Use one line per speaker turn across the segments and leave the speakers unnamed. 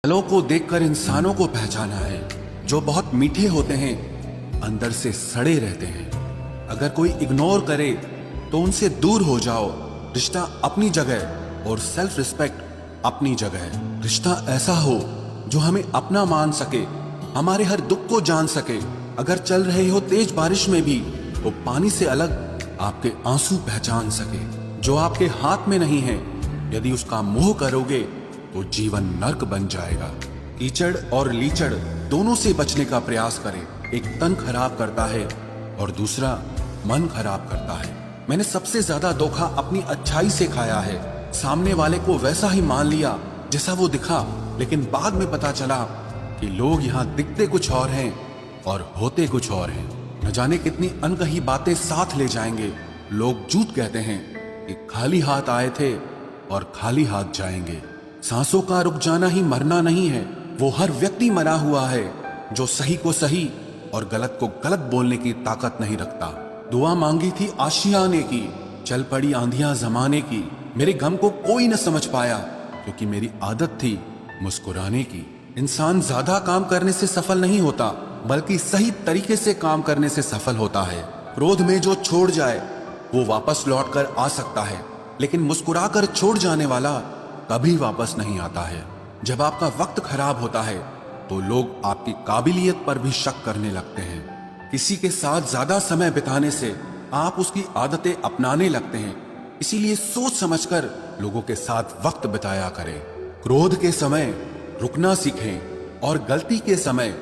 फलों को देखकर इंसानों को पहचाना है, जो बहुत मीठे होते हैं, अंदर से सड़े रहते हैं। अगर कोई इग्नोर करे तो उनसे दूर हो जाओ। रिश्ता अपनी जगह और सेल्फ रिस्पेक्ट अपनी जगह है। रिश्ता ऐसा हो जो हमें अपना मान सके, हमारे हर दुख को जान सके। अगर चल रहे हो तेज बारिश में भी, वो पानी से अलग आपके आंसू पहचान सके। जो आपके हाथ में नहीं है, यदि उसका मोह करोगे तो जीवन नर्क बन जाएगा। कीचड़ और लीचड़ दोनों से बचने का प्रयास करें। एक तन खराब करता है और दूसरा मन खराब करता है। मैंने सबसे ज्यादा धोखा अपनी अच्छाई से खाया है। सामने वाले को वैसा ही मान लिया जैसा वो दिखा, लेकिन बाद में पता चला कि लोग यहाँ दिखते कुछ और हैं और होते कुछ और हैं। न जाने कितनी अनकही बातें साथ ले जाएंगे। लोग झूठ कहते हैं कि खाली हाथ आए थे और खाली हाथ जाएंगे। सांसों का रुक जाना ही मरना नहीं है। वो हर व्यक्ति मरा हुआ है जो सही को सही और गलत को गलत बोलने की ताकत नहीं रखता। दुआ मांगी थी आशियाने की, चल पड़ी आंधियां जमाने की। मेरे गम को कोई न समझ पाया, क्योंकि मेरी आदत थी मुस्कुराने की। इंसान ज्यादा काम करने से सफल नहीं होता, बल्कि सही तरीके से काम करने से सफल होता है। क्रोध में जो छोड़ जाए वो वापस लौट कर आ सकता है, लेकिन मुस्कुराकर छोड़ जाने वाला कभी वापस नहीं आता है। जब आपका वक्त खराब होता है तो लोग आपकी काबिलियत पर भी शक करने लगते हैं। किसी के साथ ज्यादा समय बिताने से आप उसकी आदतें अपनाने लगते हैं। इसीलिए सोच समझकर लोगों के साथ वक्त बिताया करें। क्रोध के समय रुकना सीखें और गलती के समय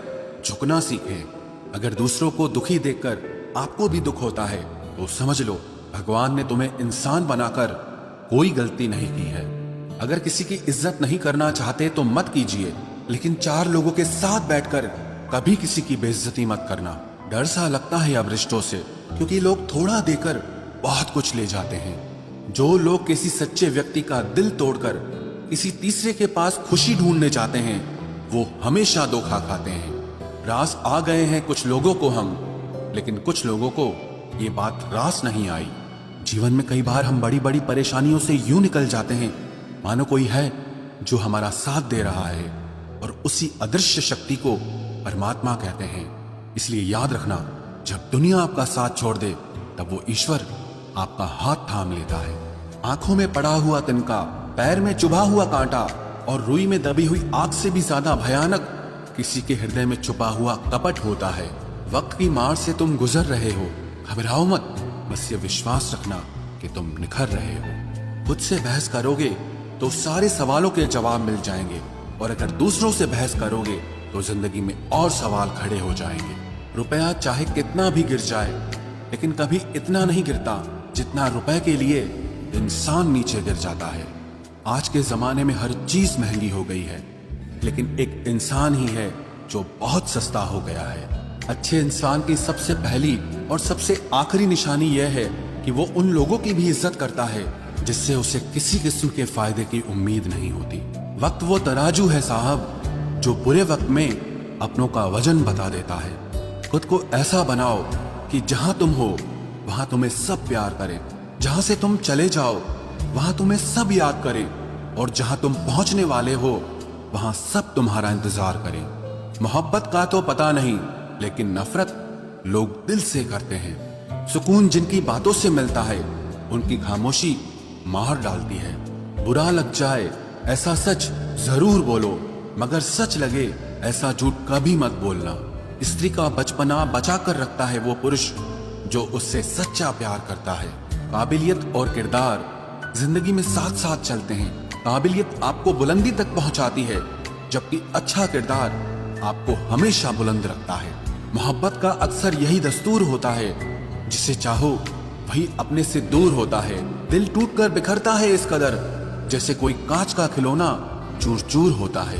झुकना सीखें। अगर दूसरों को दुखी देखकर आपको भी दुख होता है तो समझ लो भगवान ने तुम्हें इंसान बनाकर कोई गलती नहीं की है। अगर किसी की इज्जत नहीं करना चाहते तो मत कीजिए, लेकिन चार लोगों के साथ बैठकर कभी किसी की बेइज्जती मत करना। डर सा लगता है अब रिश्तों से, क्योंकि लोग थोड़ा देकर बहुत कुछ ले जाते हैं। जो लोग किसी सच्चे व्यक्ति का दिल तोड़कर किसी तीसरे के पास खुशी ढूंढने जाते हैं, वो हमेशा धोखा खाते हैं। रास आ गए हैं कुछ लोगों को हम, लेकिन कुछ लोगों को ये बात रास नहीं आई। जीवन में कई बार हम बड़ी बड़ी परेशानियों से यूं निकल जाते हैं मानो कोई है जो हमारा साथ दे रहा है, और उसी अदृश्य शक्ति को परमात्मा कहते हैं। इसलिए याद रखना, जब दुनिया आपका साथ छोड़ दे तब वो ईश्वर आपका हाथ थाम लेता है। आंखों में पड़ा हुआ तिनका, पैर में चुभा हुआ कांटा और रुई में दबी हुई आग से भी ज्यादा भयानक किसी के हृदय में छुपा हुआ कपट होता है। वक्त की मार से तुम गुजर रहे हो, घबराओ मत, बस ये विश्वास रखना कि तुम निखर रहे हो। खुद से बहस करोगे तो सारे सवालों के जवाब मिल जाएंगे, और अगर दूसरों से बहस करोगे तो जिंदगी में और सवाल खड़े हो जाएंगे। रुपया चाहे कितना भी गिर जाए, लेकिन कभी इतना नहीं गिरता जितना रुपए के लिए इंसान नीचे गिर जाता है। आज के जमाने में हर चीज महंगी हो गई है, लेकिन एक इंसान ही है जो बहुत सस्ता हो गया है। अच्छे इंसान की सबसे पहली और सबसे आखिरी निशानी यह है कि वो उन लोगों की भी इज्जत करता है जिससे उसे किसी किस्म के फायदे की उम्मीद नहीं होती। वक्त वो तराजू है साहब, जो बुरे वक्त में अपनों का वजन बता देता है। खुद को ऐसा बनाओ कि जहां तुम हो वहां तुम्हें सब प्यार करें, जहां से तुम चले जाओ वहां तुम्हें सब याद करें, और जहां तुम पहुंचने वाले हो वहां सब तुम्हारा इंतजार करें। मोहब्बत का तो पता नहीं, लेकिन नफरत लोग दिल से करते हैं। सुकून जिनकी बातों से मिलता है, उनकी खामोशी मार डालती है। बुरा लग जाए ऐसा सच जरूर बोलो, मगर सच लगे ऐसा झूठ कभी मत बोलना। स्त्री का बचपना बचा कर रखता है वो पुरुष जो उससे सच्चा प्यार करता है। काबिलियत और किरदार जिंदगी में साथ साथ चलते हैं। काबिलियत आपको बुलंदी तक पहुंचाती है, जबकि अच्छा किरदार आपको हमेशा बुलंद रखता है। मोहब्बत का अक्सर यही दस्तूर होता है, जिसे चाहो वही अपने से दूर होता है। दिल टूटकर बिखरता है इस कदर, जैसे कोई कांच का खिलौना चूर चूर होता है।